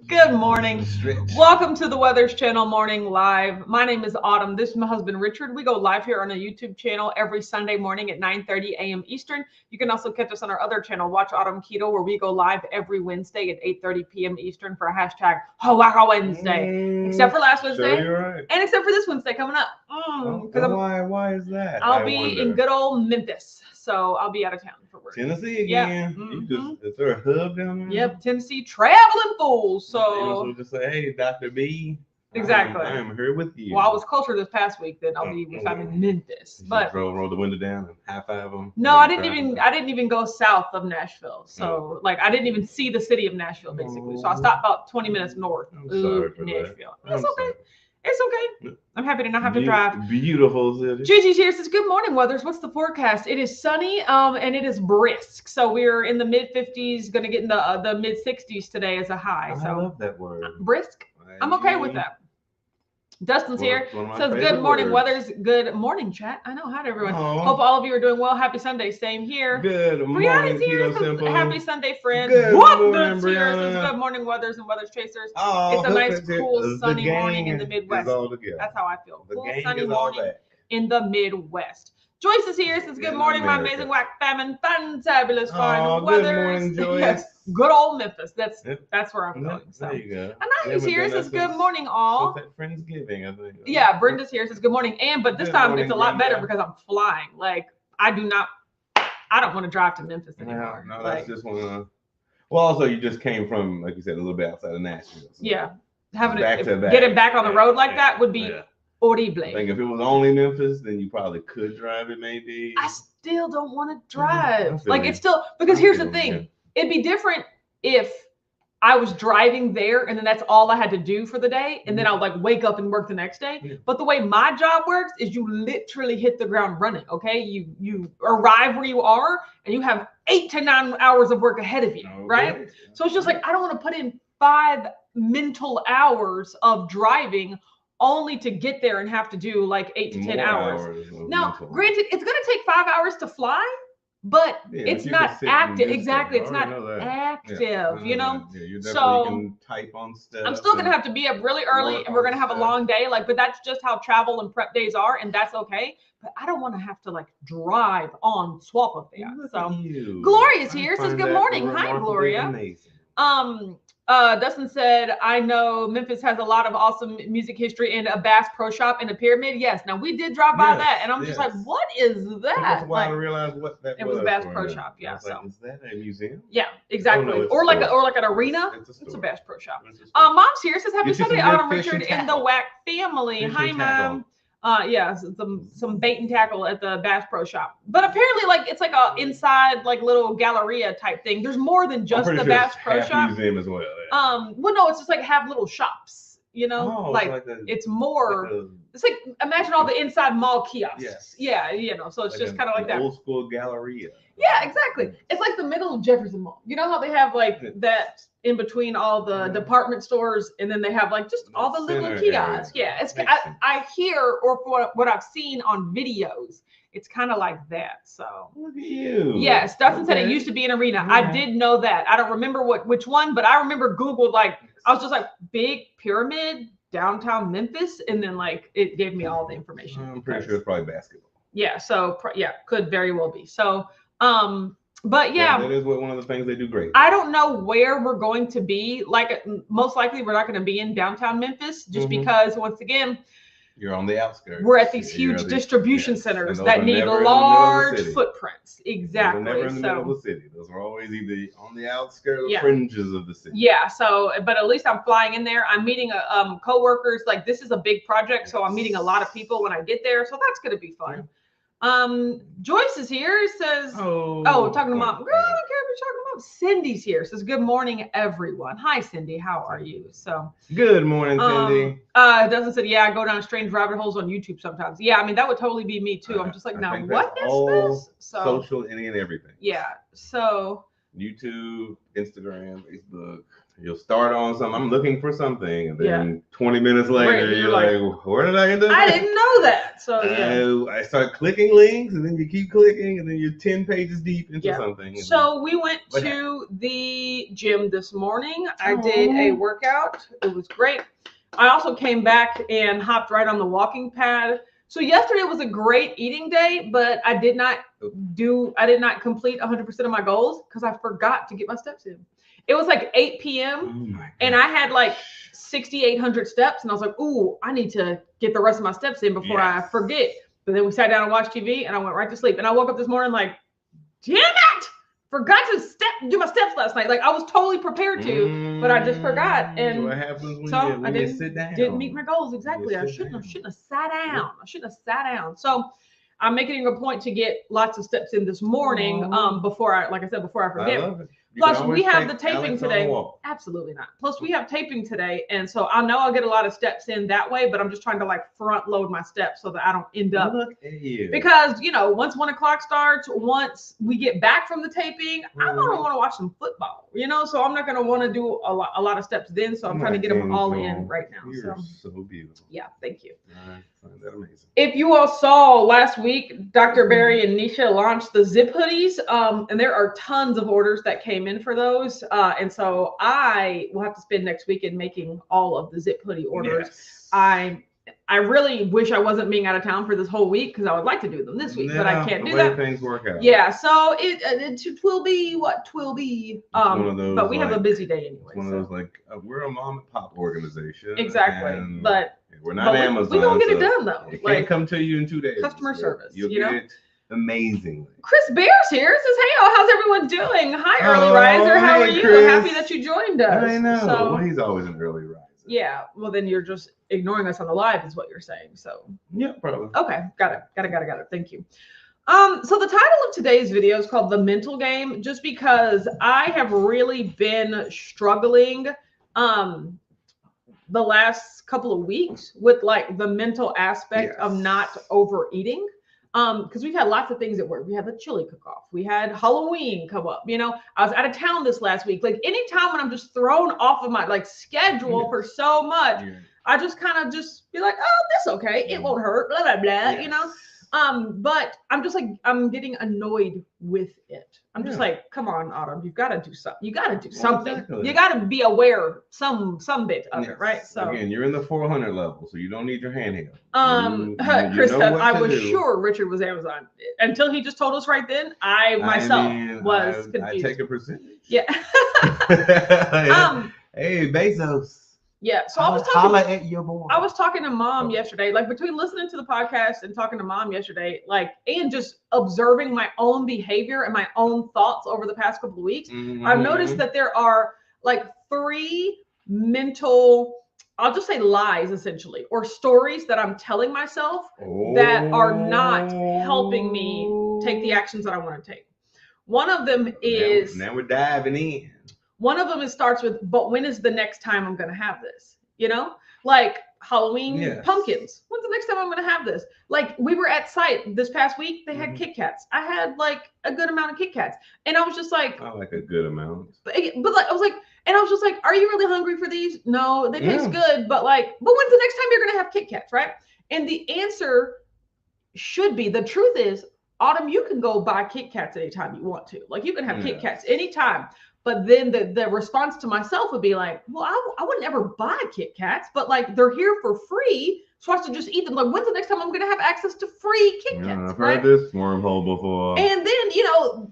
Good morning. Welcome to the Weathers Channel Morning Live. My name is Autumn. This is my husband Richard. We go live here on a YouTube channel every Sunday morning at 9:30 a.m. Eastern. You can also catch us on our other channel, Watch Autumn Keto, where we go live every Wednesday at 8:30 p.m. Eastern for a hashtag Hawaka Wednesday. Except for last Wednesday. Sure, you're right. And except for this Wednesday coming up. Why is that? I'll be in good old Memphis. So I'll be out of town for work. Tennessee again. Yeah. Is there a hub down there? Yep, Tennessee traveling fools. So you just say, hey, Dr. B. Exactly. I am here with you. Well, I was closer this past week than I'll be if I'm in Memphis. But roll the window down and high five them. No, I didn't even go south of Nashville. So I didn't even see the city of Nashville basically. So I stopped about 20 minutes north of Nashville. It's okay. It's okay. I'm happy to not have to drive. Beautiful city. Gigi here says, good morning, Weathers. What's the forecast? It is sunny and it is brisk. So we're in the mid 50s, going to get in the mid 60s today as a high. I love that word. Brisk. I'm okay with that. Dustin's here. Says, good morning, Weathers. Good morning, chat. I know. Hi to everyone. Hope all of you are doing well. Happy Sunday. Same here. Good Brianna's here. Says, happy Sunday, friends. Good morning, here. Says, good morning, Weathers and Weathers Chasers. It's a nice, cool, sunny morning in the Midwest. That's how I feel. Cool, sunny morning in the Midwest. Joyce is here. Says, good morning, my amazing whack famine, fantabulous fine Weathers. Good morning, Joyce. Yes. Good old Memphis. That's where I'm going. So. There you go. Anna's here. Says, good morning, all. That Friendsgiving, I think. Yeah, Brenda's here. Says, good morning. But this time it's a lot better because I'm flying. Like, I don't want to drive to Memphis anymore. No, that's just one of the... Well, also, you just came from, like you said, a little bit outside of Nashville. So yeah. Getting back on the road like that would be horrible. I think if it was only Memphis, then you probably could drive it, maybe. I still don't want to drive. Like, it's still... Because here's the thing. Yeah. It'd be different if I was driving there and then that's all I had to do for the day. And then I'll like wake up and work the next day. Yeah. But the way my job works is you literally hit the ground running. Okay. You arrive where you are and you have 8 to 9 hours of work ahead of you. Okay. Right. So it's just like, I don't want to put in 5 mental hours of driving only to get there and have to do like 8 to 10 hours. Now, granted, it's going to take 5 hours to fly. But it's not active. Exactly. It's not active, you know? You can type on stuff. I'm still going to have to be up really early and we're going to have a long day. Like, but that's just how travel and prep days are. And that's okay. But I don't want to have to like drive on swap up there. So Gloria's here. Says good morning. Hi, Gloria. Amazing. Dustin said, I know Memphis has a lot of awesome music history and a Bass Pro Shop and a pyramid. Yes. Now we did drive by that and I'm just like, what is that? I realized what that was. It was Bass Pro Shop. Yeah. So is that a museum? Yeah, exactly. Or like an arena. It's a Bass Pro Shop. Mom's here. Says happy Sunday, Autumn Richard and the Whack family. Hi, Mom. Some bait and tackle at the Bass Pro Shop. But apparently, like it's like a inside like little galleria type thing. There's more than just the Bass Pro Shop. Museum as well. Yeah. Well, no, it's just like have little shops. You know, it's more. It's like imagine all the inside mall kiosks. Yes. Yeah, you know. So it's just kind of like that old school galleria. Yeah, exactly. It's like the middle of Jefferson Mall. You know how they have like that in between all the department stores, and then they have like just all the little kiosks. Yeah, it's I hear or for what I've seen on videos, it's kind of like that. So look at you. Yes, Dustin said it used to be an arena. Yeah. I did know that. I don't remember which one, but I remember Googled like I was just like big pyramid downtown Memphis, and then like it gave me all the information. I'm pretty sure it's probably basketball. Yeah. So could very well be. So. But yeah, that is one of the things they do great. I don't know where we're going to be. Like most likely we're not going to be in downtown Memphis just because once again, you're on the outskirts. We're at these huge distribution centers that need large footprints. Exactly. They're never in the middle of the city. Those are always either on the outskirts or fringes of the city. Yeah. So, but at least I'm flying in there. I'm meeting coworkers. Like this is a big project, so I'm meeting a lot of people when I get there. So that's going to be fun. Yeah. Joyce is here. Says, talking to mom. Girl, I don't care if you're talking about. Cindy's here. Says, good morning, everyone. Hi, Cindy. How are you? So good morning, Cindy. Doesn't say, I go down strange rabbit holes on YouTube sometimes. Yeah, I mean that would totally be me too. I'm just like, now what is this? So social, any and everything. Yeah. So YouTube, Instagram, Facebook. you'll start on something. I'm looking for something, and then 20 minutes later, you're like, where did I end up? I didn't know that. So I start clicking links, and then you keep clicking, and then you're 10 pages deep into something. So we went to the gym this morning. I did a workout. It was great. I also came back and hopped right on the walking pad. So yesterday was a great eating day, but I did not complete 100% of my goals because I forgot to get my steps in. It was like 8 p.m. And I had like 6,800 steps, and I was like, ooh, I need to get the rest of my steps in before I forget. But then we sat down and watched TV, and I went right to sleep. And I woke up this morning like, damn it! Forgot to do my steps last night. Like I was totally prepared to, but I just forgot. And so what happens when you sit down? Didn't meet my goals exactly. I shouldn't have sat down. I shouldn't have sat down. So I'm making a point to get lots of steps in this morning. Before I forget. I love it. Plus, we have the taping today. Absolutely not. Plus, we have taping today. And so I know I'll get a lot of steps in that way, but I'm just trying to like front load my steps so that I don't end up. Look at you. Because, once 1 o'clock starts, once we get back from the taping, I'm going to want to watch some football, so I'm not going to want to do a lot of steps then. So I'm trying to get them all in right now. You're so beautiful. Yeah, thank you. I find that amazing. If you all saw last week, Dr. Barry and Nisha launched the zip hoodies, and there are tons of orders that came in for those. And so I will have to spend next weekend making all of the zip hoodie orders. Yes. I really wish I wasn't being out of town for this whole week because I would like to do them this week, but I can't do that. Things work out. Yeah, so it will be what twill be. But we have a busy day anyway. One of those like we're a mom and pop organization. Exactly, but we're not Amazon. We're gonna get it done though. It can't come to you in 2 days. Customer service. You'll get it amazingly. Chris Bear's here. It says, hey, how's everyone doing? Hi, early riser. How are you? Chris. Happy that you joined us. I know. Well, he's always an early riser. Yeah. Well, then you're just ignoring us on the live is what you're saying. So yeah, probably. Okay. Got it. Thank you. So the title of today's video is called The Mental Game, just because I have really been struggling the last couple of weeks with like the mental aspect of not overeating. Because we've had lots of things at work. We had the chili cook-off. We had Halloween come up. I was out of town this last week. Like anytime when I'm just thrown off of my for so much, I just kind of just be like, oh, that's okay. It won't hurt. Blah blah blah. But I'm just like I'm getting annoyed with it. I'm just like, come on, Autumn, you've got to do something. You got to do something. Exactly. You got to be aware some bit of it, right? So again, you're in the 400 level, so you don't need your handheld. Chris said, I was sure Richard was Amazon until he just told us right then. I was confused. I take a percentage. Yeah. Hey, Bezos. Yeah, so I was talking to Mom yesterday, like between listening to the podcast and talking to Mom yesterday, like, and just observing my own behavior and my own thoughts over the past couple of weeks. I've noticed that there are like 3 mental, I'll just say lies essentially, or stories that I'm telling myself that are not helping me take the actions that I want to take. One of them is now we're diving in. One of them starts with, but when is the next time I'm going to have this? Like Halloween pumpkins. When's the next time I'm going to have this? Like we were at site this past week. They had Kit Kats. I had like a good amount of Kit Kats. And I was just like. I like a good amount. But like, I was just like, are you really hungry for these? No, they taste good. But when's the next time you're going to have Kit Kats, right? And the answer should be, the truth is, Autumn, you can go buy Kit Kats anytime you want to. Like you can have Kit Kats anytime. But then the response to myself would be like, well, I would never buy Kit Kats, but like they're here for free, so I should just eat them. Like, when's the next time I'm going to have access to free Kit Kats? I've heard this wormhole before. And then,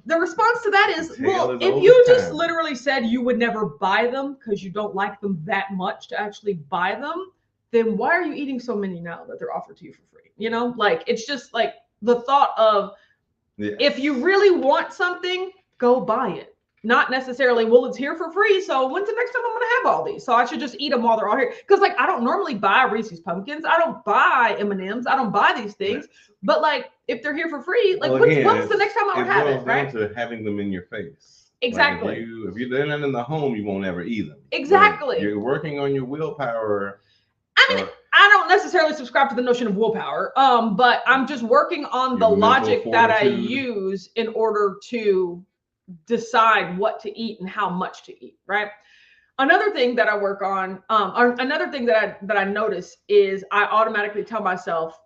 the response to that is, well, if you just literally said you would never buy them because you don't like them that much to actually buy them, then why are you eating so many now that they're offered to you for free? Like, it's just like the thought of, if you really want something, go buy it. Not necessarily, well, it's here for free, so when's the next time I'm going to have all these? So I should just eat them while they're all here. Because, like, I don't normally buy Reese's Pumpkins. I don't buy M&Ms. I don't buy these things. But, like, if they're here for free, like, when's the next time I would have it, right? It boils down to having them in your face. Exactly. Like if they're not in the home, you won't ever eat them. Exactly. Like you're working on your willpower. I mean, I don't necessarily subscribe to the notion of willpower, but I'm just working on the logic that I use in order to decide what to eat and how much to eat, right? Another thing that I work on, or another thing that I notice is I automatically tell myself,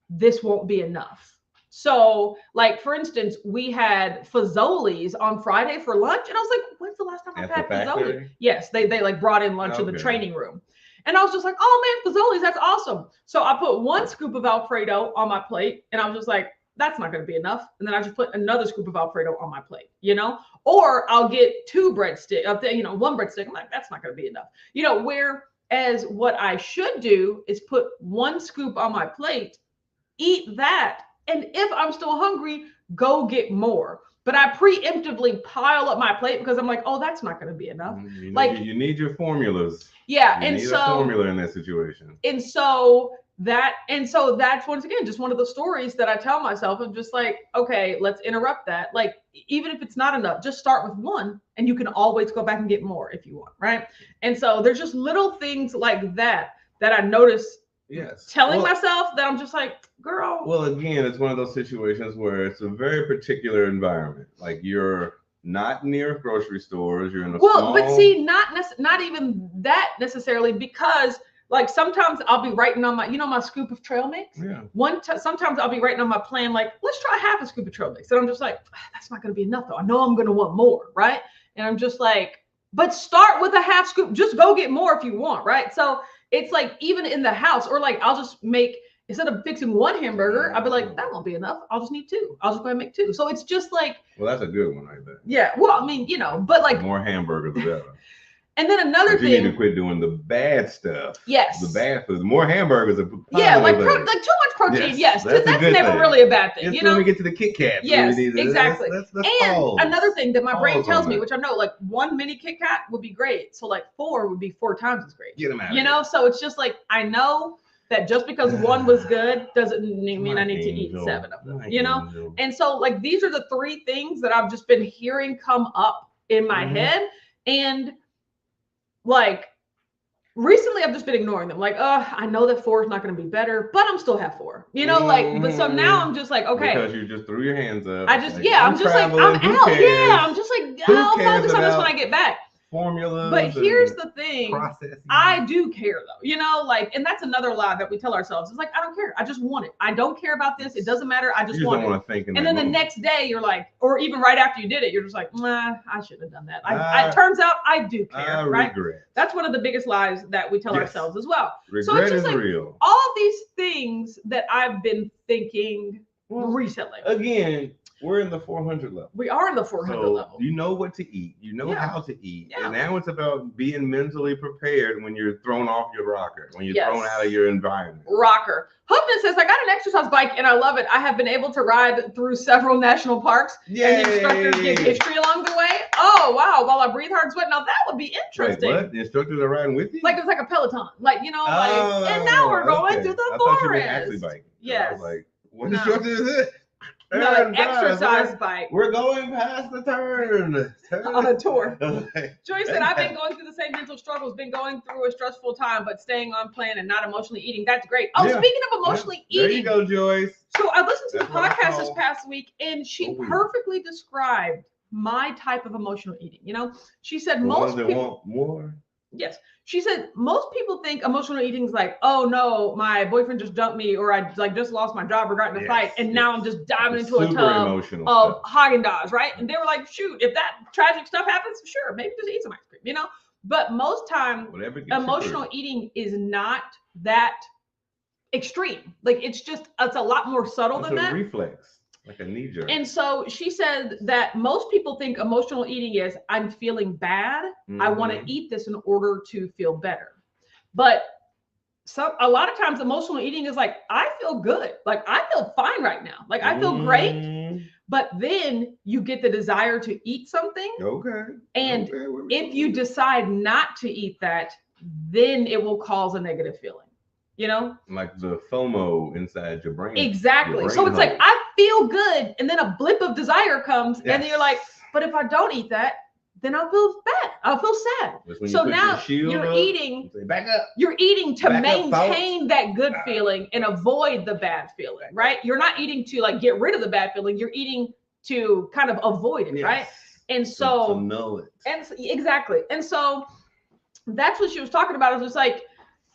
this won't be enough. So, like, for instance, we had Fazoli's on Friday for lunch, and I was like, when's the last time I've had Fazoli? Yes, they like brought in lunch in the training room. And I was just like, oh man, Fazoli's, that's awesome. So I put 1 scoop of Alfredo on my plate, and I was just like, that's not going to be enough. And then I just put another scoop of Alfredo on my plate, you know, or I'll get 2 breadsticks, 1 breadstick. I'm like, that's not going to be enough, you know, whereas what I should do is put 1 scoop on my plate, eat that. And if I'm still hungry, go get more. But I preemptively pile up my plate because I'm like, oh, that's not going to be enough. You need your formulas. Yeah. You need a formula in that situation. And so that's once again just one of the stories that I tell myself of just like, okay, let's interrupt that. Like, even if it's not enough, just start with 1 and you can always go back and get more if you want, right? And so there's just little things like that I notice telling myself that I'm just like, girl. Well, again, it's one of those situations where it's a very particular environment. Like, you're not near grocery stores, you're in a small... but see, not even that necessarily, because like sometimes I'll be writing on my, my scoop of trail mix. Yeah. Sometimes I'll be writing on my plan, like, let's try half a scoop of trail mix. And I'm just like, that's not going to be enough though. I know I'm going to want more, right? And I'm just like, but start with a half scoop. Just go get more if you want, right? So it's like, even in the house, or like, I'll just make, instead of fixing 1 hamburger, I'll be like, that won't be enough. I'll just need 2. I'll just go ahead and make 2. So it's just like, well, that's a good one right there. Yeah. Well, I mean, but like, the more hamburgers, the better. And then another thing, you need to quit doing the bad stuff. Yes. The bad food. The more hamburgers are like too much protein. Yes. That's never really a bad thing. When we get to the Kit Kat. Yes, exactly. That's and another thing that my brain tells me, which I know, like 1 mini Kit Kat would be great. So like 4 would be 4 times as great. Get them out. So it's just like, I know that just because 1 was good doesn't mean I need to eat 7 of them. And so like, these are the 3 things that I've just been hearing come up in my head. And like, recently I've just been ignoring them. Like, I know that 4 is not going to be better, but I'm still have 4, like, but so now I'm just like, okay. Because you just threw your hands up. I'm just like, I'm out. Yeah. I'm just like, I'll focus on this when I get back. Formulas. But here's the thing. I do care though, like, and that's another lie that we tell ourselves. It's like, I don't care. I just want it. I don't care about this. It doesn't matter. I just want it. Think and then the next day you're like, or even right after you did it, you're just like, nah, I shouldn't have done that. It turns out I do care, right? Regret. That's one of the biggest lies that we tell ourselves as well. Regret so it's just is like real. All of these things that I've been thinking recently. Again, we're in the 400 level. We are in the 400 level. You know what to eat. You know how to eat. Yeah. And now it's about being mentally prepared when you're thrown off your rocker, when you're thrown out of your environment. Rocker. Hoopman says, I got an exercise bike and I love it. I have been able to ride through several national parks. Yay. And the instructors give history along the way. Oh, wow. While I breathe hard and sweat. Now that would be interesting. Wait, what? The instructors are riding with you? Like it's like a Peloton. Like, and now we're going to the forest. You meant actually biking. Yes. I was like, what instructor is it? No, like exercise bike. We're going past the turn. On a tour. Joyce said, I've been going through the same mental struggles, been going through a stressful time, but staying on plan and not emotionally eating. That's great. Oh, speaking of emotionally eating. There you go, Joyce. So I listened to the podcast this past week, and she perfectly described my type of emotional eating. She said most people want more. Yes. She said, most people think emotional eating is like, oh no, my boyfriend just dumped me, or I like just lost my job or got in a fight, and now I'm just diving into a tub of Haagen-Dazs, right? And they were like, shoot, if that tragic stuff happens, sure, maybe just eat some ice cream, But most time, emotional eating is not that extreme. Like it's a lot more subtle than that. It's a reflex. Like a knee jerk. And so she said that most people think emotional eating is, I'm feeling bad. I want to eat this in order to feel better. But a lot of times emotional eating is like, I feel good. Like I feel fine right now. Like I feel great. But then you get the desire to eat something. Okay. And if you decide not to eat that, then it will cause a negative feeling. Like the FOMO inside your brain. Exactly. So it's like, I feel good. And then a blip of desire comes. And then you're like, but if I don't eat that, then I'll feel bad. I'll feel sad. So now you're eating. Back up. You're eating to maintain that good feeling and avoid the bad feeling, right? You're not eating to like get rid of the bad feeling. You're eating to kind of avoid it, right? And so to know it. And exactly. And so that's what she was talking about. It was like,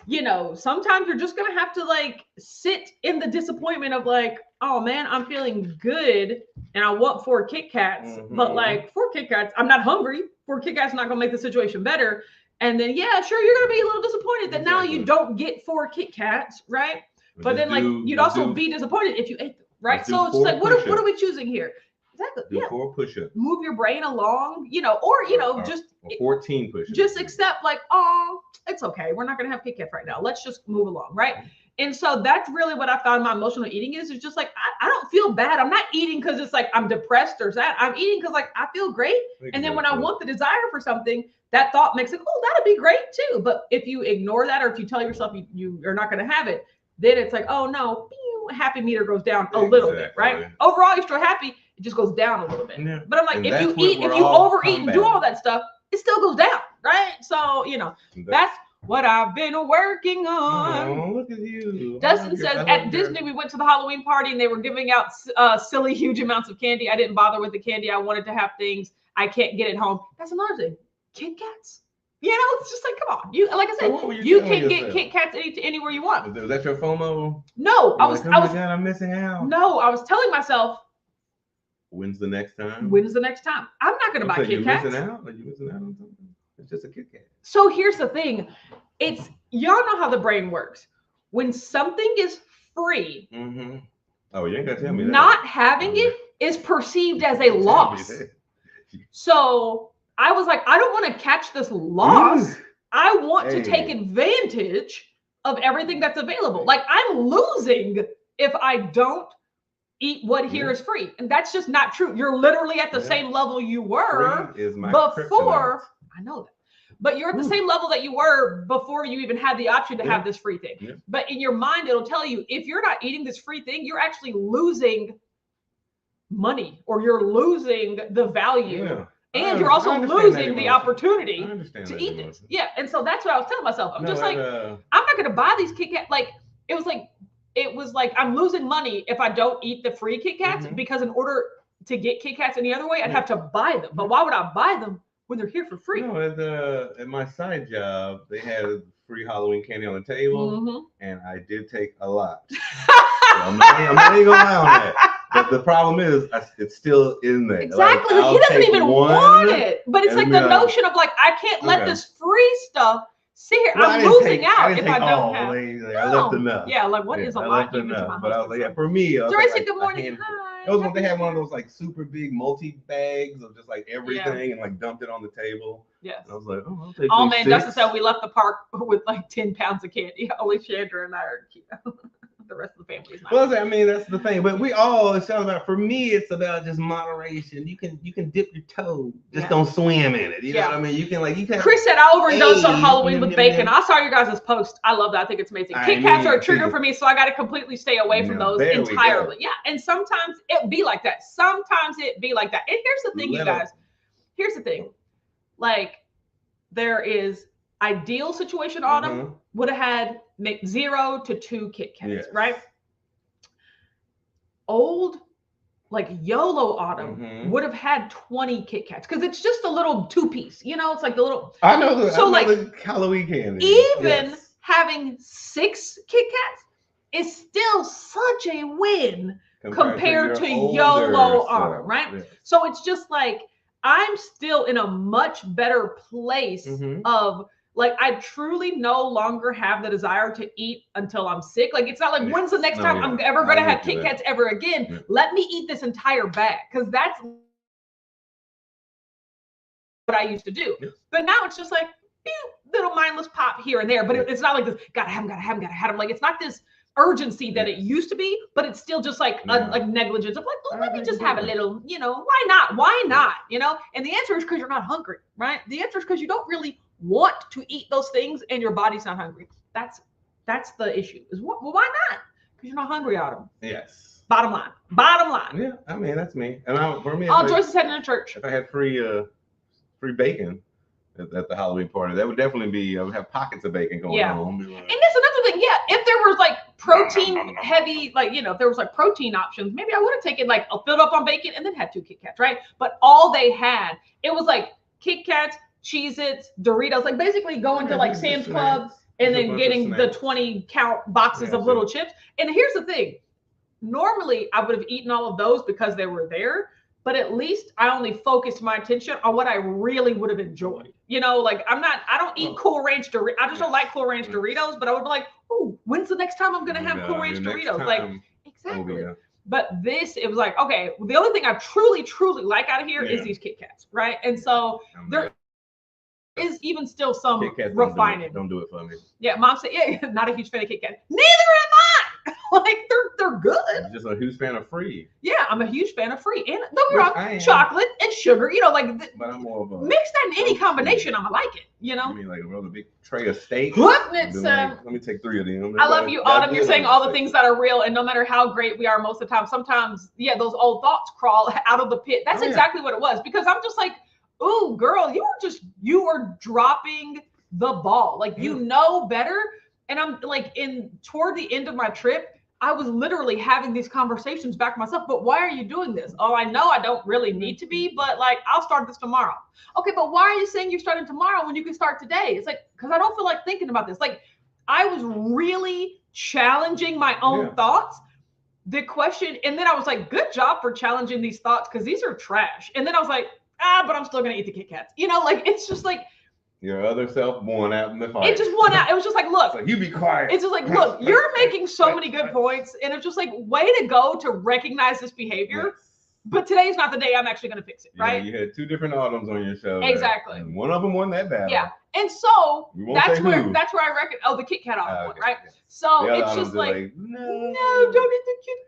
you know, sometimes you're just going to have to like sit in the disappointment of like, oh man, I'm feeling good and I want 4 Kit Kats, but like 4 Kit Kats, I'm not hungry. 4 Kit Kats not going to make the situation better. And then, yeah, sure, you're going to be a little disappointed that now you don't get 4 Kit Kats, right? But then like, you'd also be disappointed if you ate them, right? So it's like, what are we choosing here? Exactly. Do 4 push-ups. Move your brain along, you know, or, you know, just 14 push-ups. Just accept like, oh, it's okay. We're not going to have Kit Kats right now. Let's just move along, right? And so that's really what I found my emotional eating is just like, I don't feel bad. I'm not eating because it's like I'm depressed or sad. I'm eating because like I feel great. Exactly. And then when I want the desire for something, that thought makes it, oh, that'd be great too. But if you ignore that or if you tell yourself you are not going to have it, then it's like, oh no, happy meter goes down a little bit, right? Overall, you're still happy. It just goes down a little bit. Yeah. But I'm like, if you overeat and do all that stuff, it still goes down, right? So, you know, that's what I've been working on. Oh, look at you. Dustin says, at Disney, we went to the Halloween party and they were giving out silly, huge amounts of candy. I didn't bother with the candy. I wanted to have things I can't get at home. That's another thing. Kit Kats? You know, it's just like, come on. You, like I said, you can get Kit Kats anywhere you want. Was that your FOMO? No, I was. I'm missing out. No, I was telling myself, when's the next time? When's the next time? I'm not going to buy Kit Kats. You're missing out? Are you missing out on something? It's just a Kit Kat. So here's the thing. It's, y'all know how the brain works. When something is free, oh, you ain't got to tell me that. Not having it is perceived as a loss. So I was like, I don't want to catch this loss. I want to take advantage of everything that's available. Like I'm losing if I don't eat what here is free. And that's just not true. You're literally at the same level you were before. I know that. But you're at the same level that you were before you even had the option to have this free thing. Yeah. But in your mind, it'll tell you, if you're not eating this free thing, you're actually losing money or you're losing the value. Yeah. And you're also losing the opportunity to eat this. Yeah. And so that's what I was telling myself. I'm just like, I'm not going to buy these Kit Kats. Like, it was like I'm losing money if I don't eat the free Kit Kats because in order to get Kit Kats any other way, I'd have to buy them. But why would I buy them when they're here for free? No, at my side job, they had free Halloween candy on the table, and I did take a lot. So I'm not even gonna lie on that. But the problem is, it's still in there. Exactly. Like, he doesn't even want it. But it's like the notion of like, I can't let this free stuff sit here. I'm losing out if I don't have. I left enough. Yeah, like what is a lot given to my But I was like, for me, so I said good morning. Hi. It was when they had one of those like super big multi bags of just like everything and like dumped it on the table. Yes. And I was like, oh, I'll take man, 6. Dustin said we left the park with like 10 pounds of candy. Only Chandra and I are keto. The rest of the family is not. Well, I mean, that's the thing. But we all, it's all about, for me, it's about just moderation. You can dip your toe, just don't swim in it. You know what I mean? You can. Chris said I overdosed on Halloween with bacon. I saw your guys' post. I love that. I think it's amazing. Kit Kats are a trigger for me, so I got to completely stay away from those entirely. Yeah, and sometimes it be like that. Sometimes it be like that. And here's the thing, you guys. Here's the thing. Like, there is ideal situation Autumn would have had 0 to 2 Kit Kats, right? Old, like YOLO Autumn would have had 20 Kit Kats because it's just a little 2-piece, you know, it's like the little. I know. So I know the Halloween candy. Even having 6 Kit Kats is still such a win compared to YOLO Autumn, right? Yeah. So it's just like I'm still in a much better place of. Like, I truly no longer have the desire to eat until I'm sick. Like, it's not like, when's the next time I'm ever going to have Kit Kats ever again? Yeah. Let me eat this entire bag. Because that's what I used to do. Yeah. But now it's just like, little mindless pop here and there. But it's not like this, gotta have them. Like, it's not this urgency that it used to be, but it's still just like like negligence of like, oh, let me just have a little, you know, why not, you know? And the answer is because you're not hungry, right? The answer is because you don't really want to eat those things and your body's not hungry. That's the issue. Is well, why not? Because you're not hungry, Autumn. Yes. Bottom line. Yeah, I mean, that's me. And for me, Joyce is heading to church. If I had free bacon at the Halloween party, that would definitely be. I would have pockets of bacon going home. And that's another thing. Yeah, if there was like protein heavy, like, you know, if there was like protein options, maybe I would have taken like filled up on bacon and then had 2 Kit Kats, right? But all they had, it was like Kit Kats, Cheez-Its, Doritos, like basically going to like Sam's Club and then getting the 20 count boxes of little chips. And here's the thing. Normally I would have eaten all of those because they were there, but at least I only focused my attention on what I really would have enjoyed. You know, like I don't eat Cool Ranch Doritos. I just don't like Cool Ranch Doritos, but I would be like, oh, when's the next time I'm going to have Cool Ranch Doritos? Like, exactly. But this, it was like, okay, the only thing I truly, truly like out of here is these Kit Kats, right? And so there is even still some refining. Don't do it for me. Yeah, Mom said, yeah, not a huge fan of Kit Kat. Neither am I. Like they're good. I'm just a huge fan of free. Yeah, I'm a huge fan of free, and don't get me wrong, chocolate and sugar. You know, like but I'm more of a mix that in any combination. I'ma like it. You know, I mean, like a big tray of steak. Let me take 3 of them. I love you, Autumn. You're saying all the things that are real, and no matter how great we are, most of the time, sometimes those old thoughts crawl out of the pit. That's exactly what it was, because I'm just like, ooh, girl, you were dropping the ball. Like you know better. And I'm like toward the end of my trip, I was literally having these conversations back to myself. But why are you doing this? Oh, I know I don't really need to be, but like I'll start this tomorrow. Okay, but why are you saying you're starting tomorrow when you can start today? It's like, because I don't feel like thinking about this. Like I was really challenging my own thoughts. The question, and then I was like, good job for challenging these thoughts, because these are trash. And then I was like, but I'm still gonna eat the Kit Kats. You know, like it's just like your other self won out in the fight. It just won out. It was just like, look, it's like, you be quiet. It's just like, look, you're making so many good points, and it's just like, way to go to recognize this behavior. Yes. But today's not the day I'm actually going to fix it, right? You had 2 different Autumns on your show. Exactly. And one of them won that battle. Yeah. And so that's where I reckon. Oh, the Kit Kat Autumn one, right? So it's just like, no, don't eat the Kit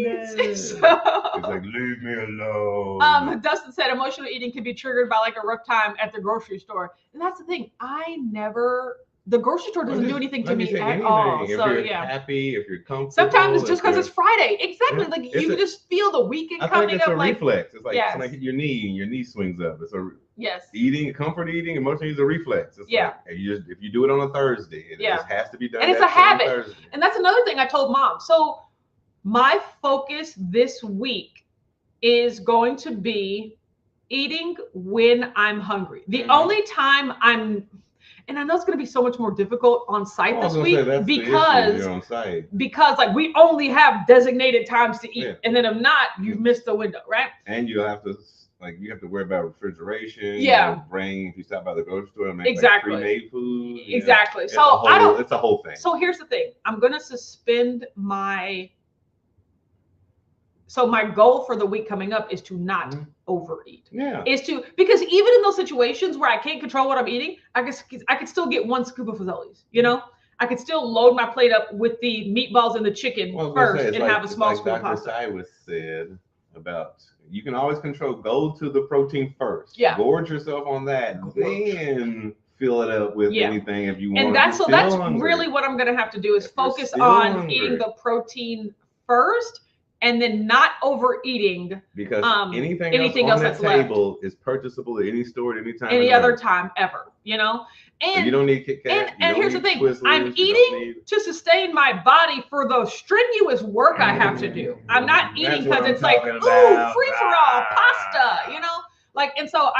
Kats. No. It's like, leave me alone. Dustin said emotional eating can be triggered by like a rough time at the grocery store, and that's the thing. The grocery store doesn't do anything to me at all. If you're happy, if you're comfortable. Sometimes it's just because it's Friday. Exactly. Like you just feel the weekend coming up. It's a reflex. It's like your knee swings up. It's a comfort eating, emotional eating is a reflex. It's like, if you do it on a Thursday, it just has to be done. And it's a habit. And that's another thing I told Mom. So my focus this week is going to be eating when I'm hungry. The only time and I know it's going to be so much more difficult on site this week because like we only have designated times to eat, and then if not, you've missed the window, right? And you have to worry about refrigeration. If you stop by the grocery store and make like pre-made food. Exactly. It's a whole thing. So here's the thing: I'm going to suspend my. So my goal for the week coming up is to not overeat. Because even in those situations where I can't control what I'm eating, I could still get 1 scoop of Fazoli's, you know? I could still load my plate up with the meatballs and the chicken first and have a small scoop of pasta. Dr. Cyrus said about, you can always go to the protein first. Gorge yourself on that, then fill it up with anything if you want. And that's really what I'm going to have to do is focus on eating the protein first, and then not overeating, because anything else on that table is purchasable at any store at any time. Any other time ever, you know? And so you don't need Kit Kat. And here's the thing: I'm eating to sustain my body for the strenuous work I have to do. I'm not eating because it's like, ooh, free for all pasta, you know? Like, and so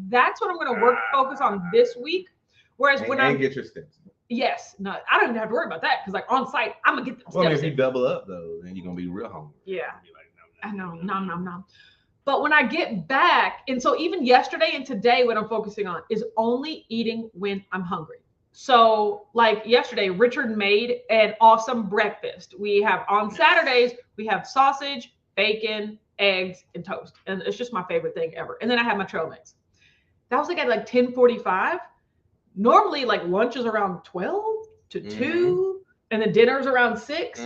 that's what I'm going to focus on this week. Whereas when I get your steps. Yes, no, I don't even have to worry about that because like on site, I'm gonna get the steps. Well, if you double up though, then you're gonna be real hungry. Yeah, I know, nom. But when I get back, and so even yesterday and today, what I'm focusing on is only eating when I'm hungry. So like yesterday, Richard made an awesome breakfast. We have on Saturdays, we have sausage, bacon, eggs, and toast, and it's just my favorite thing ever. And then I have my trail mix. That was like at like 10:45. Normally, like lunch is around 12 to 2, and the dinner's around 6.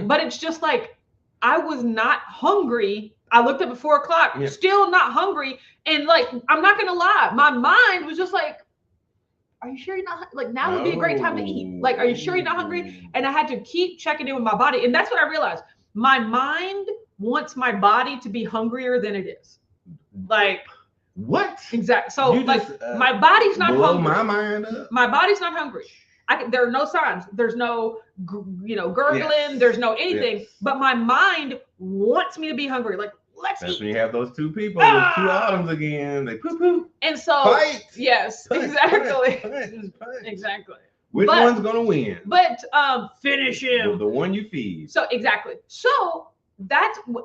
But it's just like I was not hungry. I looked up at 4 o'clock, still not hungry, and like I'm not gonna lie, my mind was just like, "Are you sure you're not like now would be a great time to eat? Like, are you sure you're not hungry?" And I had to keep checking in with my body, and that's what I realized. My mind wants my body to be hungrier than it is. Like. What? Exactly. So like my body's not hungry. My mind up. My body's not hungry. There are no signs. There's no, gurgling. There's no anything. But my mind wants me to be hungry. Like, let's That's eat. when you have those two people, those two autumns again. They poo. And so, fight. Yes, exactly. Fight. Exactly. Which one's gonna win? But finish him. The one you feed. So exactly. So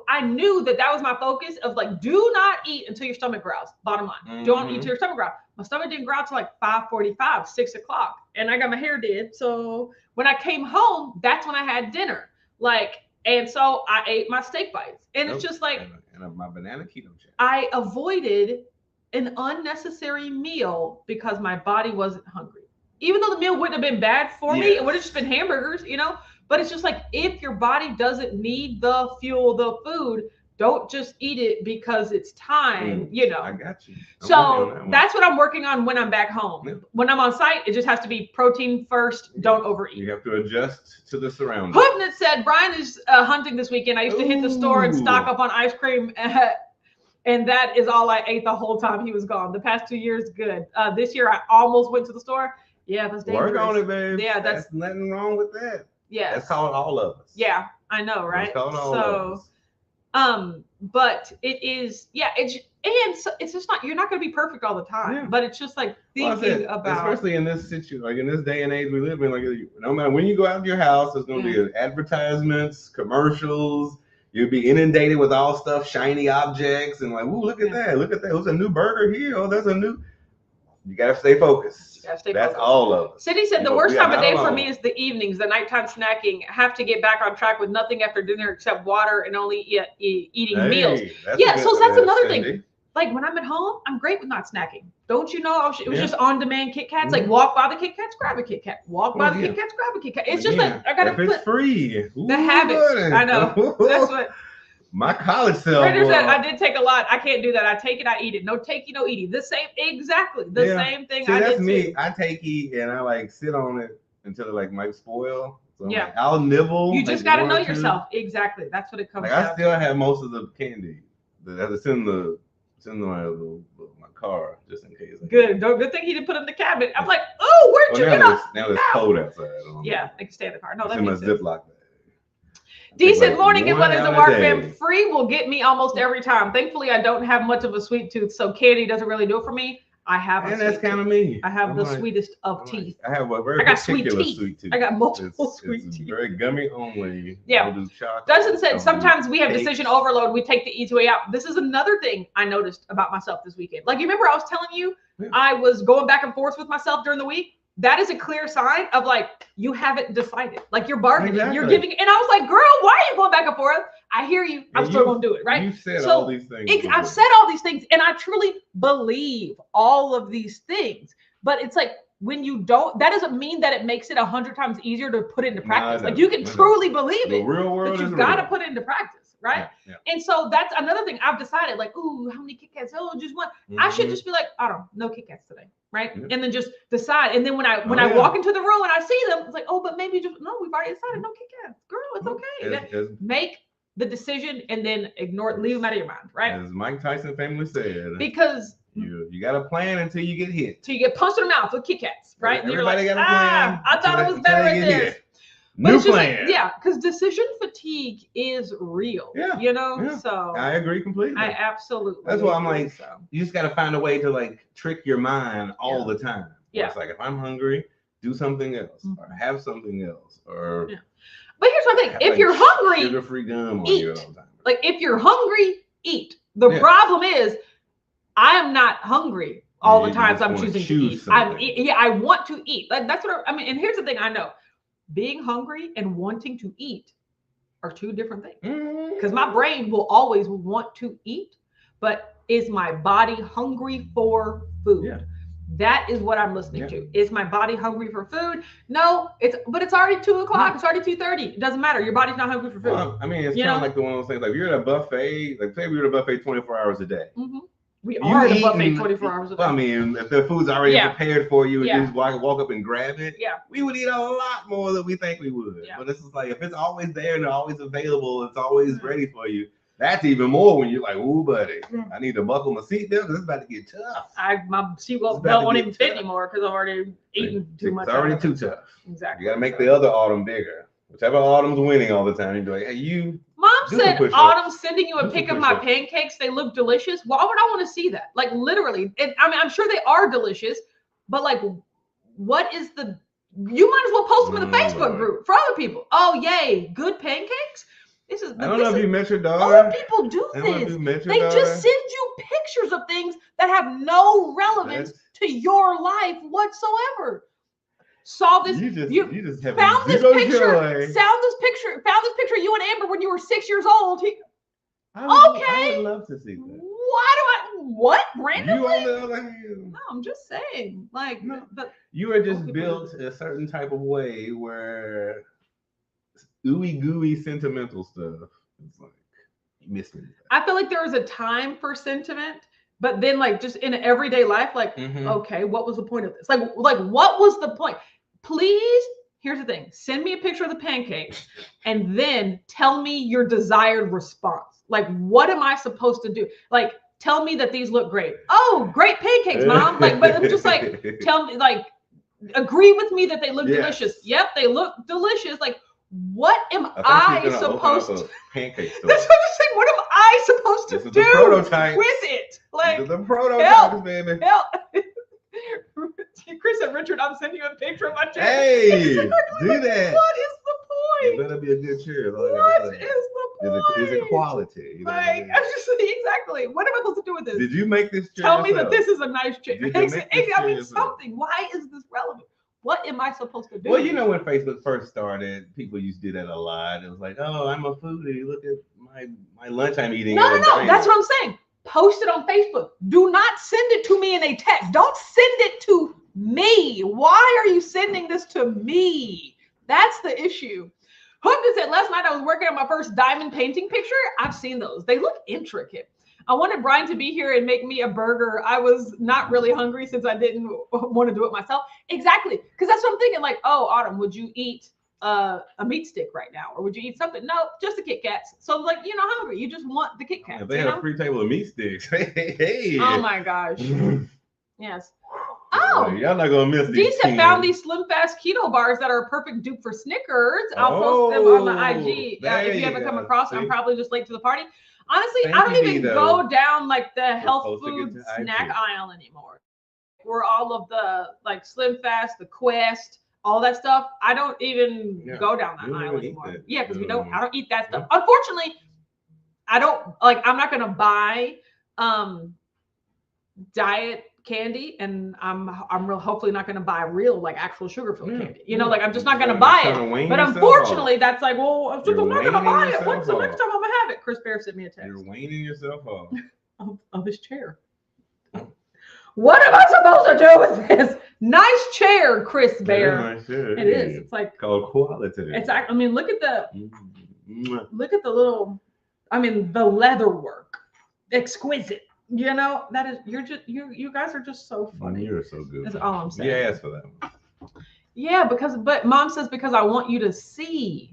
I knew that was my focus of like, do not eat until your stomach growls. Bottom line, don't eat till your stomach growls. My stomach didn't growl till like 5:45, 6 o'clock, and I got my hair did. So when I came home, that's when I had dinner. Like, and so I ate my steak bites, and it's just like and my banana keto check. I avoided an unnecessary meal because my body wasn't hungry. Even though the meal wouldn't have been bad for me, it would have just been hamburgers, But it's just like, if your body doesn't need the fuel, the food, don't just eat it because it's time, I got you. So that's what I'm working on when I'm back home. Yeah. When I'm on site, it just has to be protein first. Don't overeat. You have to adjust to the surroundings. Hoodnut said, Brian is hunting this weekend. I used to hit the store and stock up on ice cream. And that is all I ate the whole time he was gone. The past 2 years, good. This year, I almost went to the store. Yeah, that's dangerous. Work on it, babe. Yeah, that's nothing wrong with that. Yeah, that's calling all of us. Yeah, I know, right? That's calling all of us. But it is, it's just not. You're not going to be perfect all the time. Yeah. But it's just like thinking about, especially in this situation, like in this day and age we live in. Like, no matter when you go out of your house, there's going to be advertisements, commercials. You'll be inundated with all stuff, shiny objects, and like, ooh, look at that! Look at that! There's a new burger here. Oh, there's a new. You gotta stay focused. That's all of us. Cindy said the worst time of day for me is the evenings, the nighttime snacking. I have to get back on track with nothing after dinner except water and only eating meals. So that's another thing. Like when I'm at home, I'm great with not snacking. Don't you know? It was just on-demand Kit Kats. Like walk by the Kit Kats, grab a Kit Kat. Walk by the Kit Kats, grab a Kit Kat. It's just like I gotta put it's free. The habits. I know. That's what. My college self. Said, I did take a lot. I can't do that. I take it, I eat it. No takey, no eating. The same, exactly. The same thing. See, that's me. I take eat and I like sit on it until it like might spoil. So like, I'll nibble. You just got to know yourself. Exactly. That's what it comes down to. I still have most of the candy. It's in my car just in case. Good. Good thing he didn't put it in the cabinet. I'm like, oh, where'd you get up? Now it's cold outside. Yeah, they can stay in the car. No, that's in my Ziploc bag. Decent morning and what is the work fam? Free will get me almost every time. Thankfully, I don't have much of a sweet tooth, so candy doesn't really do it for me. I have and that's kind of me. I have the sweetest of teeth. I have a very particular sweet tooth. I got multiple sweet teeth. Very gummy only. Yeah. Doesn't say sometimes we have decision overload. We take the easy way out. This is another thing I noticed about myself this weekend. Like, you remember I was telling you I was going back and forth with myself during the week? That is a clear sign of like, you haven't decided. Like, you're bargaining, you're giving. And I was like, girl, why are you going back and forth? I hear you. I'm still going to do it, right? You said all these things. I've said all these things, and I truly believe all of these things. But it's like, when you don't, that doesn't mean that it makes it 100 times easier to put it into practice. Like, you can truly believe it. The real world, but you've got to put it into practice. Right. Yeah. And so that's another thing I've decided, like, ooh, how many Kit Kats? Oh, just one. I should just be like, I don't know, no Kit Kats today. Right. And then just decide. And then when I walk into the room and I see them, it's like, oh, but maybe just, no, we've already decided no Kit Kats. Girl, it's okay. Make the decision and then ignore it, leave them out of your mind. Right. As Mike Tyson famously said, because you got to plan until you get hit. Till you get punched in the mouth with Kit Kats. Right. And everybody got a plan. I thought it was better right there. New plan. Because decision fatigue is real. Yeah. So I agree completely. I absolutely. That's why I'm like, you just got to find a way to like trick your mind all the time. Yeah. It's like, if I'm hungry, do something else or have something else or. Yeah. But here's my thing: if you're hungry, sugar-free gum on eat. You all the time. Like, if you're hungry, eat. The problem is, I am not hungry all the times I'm choosing to eat. I want to eat. Like, that's what I mean. And here's the thing: I know. Being hungry and wanting to eat are two different things. Because my brain will always want to eat, but is my body hungry for food? Yeah. That is what I'm listening to. Is my body hungry for food? No, but it's already 2 o'clock. It's already 2:30. It doesn't matter. Your body's not hungry for food. Well, I mean, it's kind of like the one of those things. Like, you're at a buffet. Like, say we're at a buffet 24 hours a day. We are at a buffet 24 hours a day. Well, I mean, if the food's already prepared for you and you just walk up and grab it, we would eat a lot more than we think we would. Yeah. But this is like, if it's always there and always available, it's always ready for you. That's even more when you're like, ooh, buddy, I need to buckle my seatbelt because it's about to get tough. My seatbelt won't even fit anymore because I've already eaten too much. It's already too tough. Exactly. You got to make the other autumn bigger. Whichever autumn's winning all the time, you'd be like, hey, you. Mom said, Autumn, sending you a pic of my pancakes. They look delicious. Why would I want to see that? Like literally. I mean, I'm sure they are delicious, but like, what is the, you might as well post them in the Facebook group for other people. Oh, yay. Good pancakes. I don't know if you met your daughter. Other people do this. They just send you pictures of things that have no relevance to your life whatsoever. Saw this. You just found this picture. Found this picture. You and Amber when you were 6 years old. I would love to see that. What? Randomly? You on the other hand. No, I'm just saying. Like, but you are just built a certain type of way where ooey gooey sentimental stuff. It's like you miss me. I feel like there was a time for sentiment, but then like just in everyday life, like, okay, what was the point of this? Like what was the point? Please, here's the thing. Send me a picture of the pancakes and then tell me your desired response. Like, what am I supposed to do? Like, tell me that these look great. Oh, great pancakes, Mom. Like, but I'm just like, tell me, like, agree with me that they look delicious. Yep, they look delicious. Like, what am I supposed to? Pancake store. That's what I'm saying. What am I supposed to do with it? Like, the prototypes, baby. Help. Chris and Richard, I'm sending you a picture of my chair. Hey, do that. What is the point? It better be a good chair. What is the point? Is it quality? You know like, I'm just exactly. What am I supposed to do with this? Did you make this chair? Tell me that this is a nice chair. I mean, something. Why is this relevant? What am I supposed to do? Well, you know, when Facebook first started, people used to do that a lot. It was like, oh, I'm a foodie. Look at my lunch I'm eating. No. That's what I'm saying. Post it on Facebook. Do not send it to me in a text. Don't send it to me. Why are you sending this to me? That's the issue. Hooked said, last night I was working on my first diamond painting picture. I've seen those. They look intricate. I wanted Brian to be here and make me a burger. I was not really hungry since I didn't want to do it myself. Exactly. Because that's what I'm thinking. Like, oh, Autumn, would you eat a meat stick right now? Or would you eat something? No, just the Kit Kats. So like, you're not hungry. You just want the Kit Kats. If they had a free table of meat sticks. Hey. Oh my gosh. Yes. Oh, y'all not gonna miss these. These have found these Slim Fast keto bars that are a perfect dupe for Snickers. I'll post them on the IG. If you haven't come across them, I'm probably just late to the party. Honestly, I don't even go down like the health food snack aisle anymore. Where all of the like Slim Fast, the Quest, all that stuff, I don't even go down that aisle anymore. Yeah, because I don't eat that stuff. Unfortunately, I'm not gonna buy diet candy, and I'm hopefully not going to buy real like actual sugar-filled candy. You know, like I'm just not going to buy it. But unfortunately, that's like, well, I'm not going to buy it. When's the next time I'm going to have it? Chris Bear sent me a text. You're waning yourself off of his chair. What am I supposed to do with this? Nice chair, Chris Bear. Nice chair. It is. It's like called quality. It's. I mean, look at the little. I mean, the leather work, exquisite. You know, that is, you guys are just so funny. You're so good. That's all I'm saying. Yeah, ask for that one. Yeah, but Mom says because I want you to see.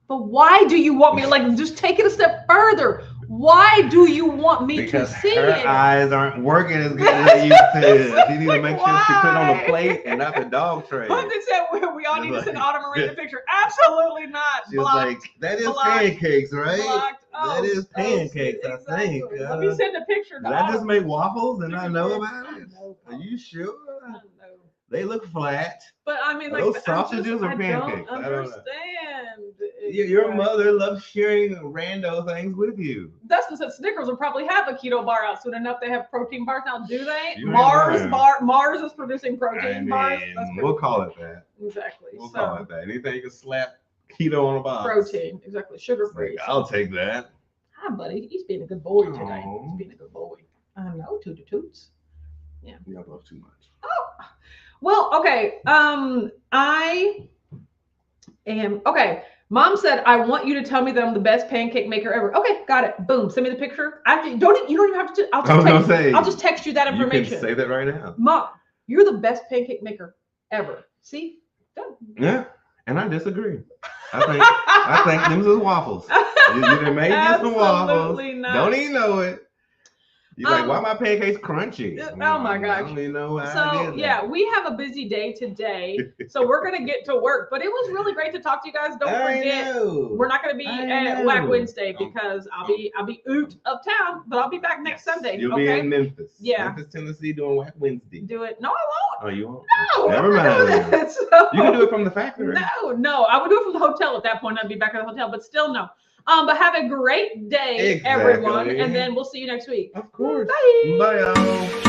But why do you want me to like just take it a step further? Why do you want me to see her it? Eyes aren't working as good as they used to. She needs to make sure she put it on a plate and not the dog tray. They said we all need to send Autumn Marie the picture. Absolutely not. She's like, that is pancakes, right? Blocked. That is pancakes, exactly. I think. Let me send a picture. Did I just make waffles and I know about it? Are you sure? They look flat. But I mean, like those sausages or pancakes? I don't understand. Your mother loves sharing rando things with you. Dustin said Snickers will probably have a keto bar out soon enough. They have protein bars now, do they? Mars is producing protein bars. We'll call it that. Exactly. We'll call it that. Anything you can slap keto on a box. Protein, exactly. Sugar free. I'll take that. Hi, buddy. He's being a good boy today. He's being a good boy. I know, toots. Yeah. You love too much. Oh. Well, okay. I am okay. Mom said, I want you to tell me that I'm the best pancake maker ever. Okay, got it. Boom. Send me the picture. You don't even have to. I'll just text you that information. You can say that right now. Mom, you're the best pancake maker ever. See? Done. Yeah, and I disagree. I think them is waffles. You made this from waffles. Not. Don't even know it. You're like, why are my pancakes crunchy? Oh my gosh. I don't even know how I So did yeah, that. we have a busy day today, so we're gonna get to work. But it was really great to talk to you guys. Don't forget, we're not gonna be at Whack Wednesday because I'll be out of town, but I'll be back next Sunday. You'll be in Memphis. Yeah. Memphis, Tennessee, doing Whack Wednesday. Do it. No, I won't. Oh, you won't? No. Never mind. So, you can do it from the factory. No. I would do it from the hotel at that point. I'd be back at the hotel, but still no. But have a great day, everyone, and then we'll see you next week. Of course. Bye. Bye, y'all.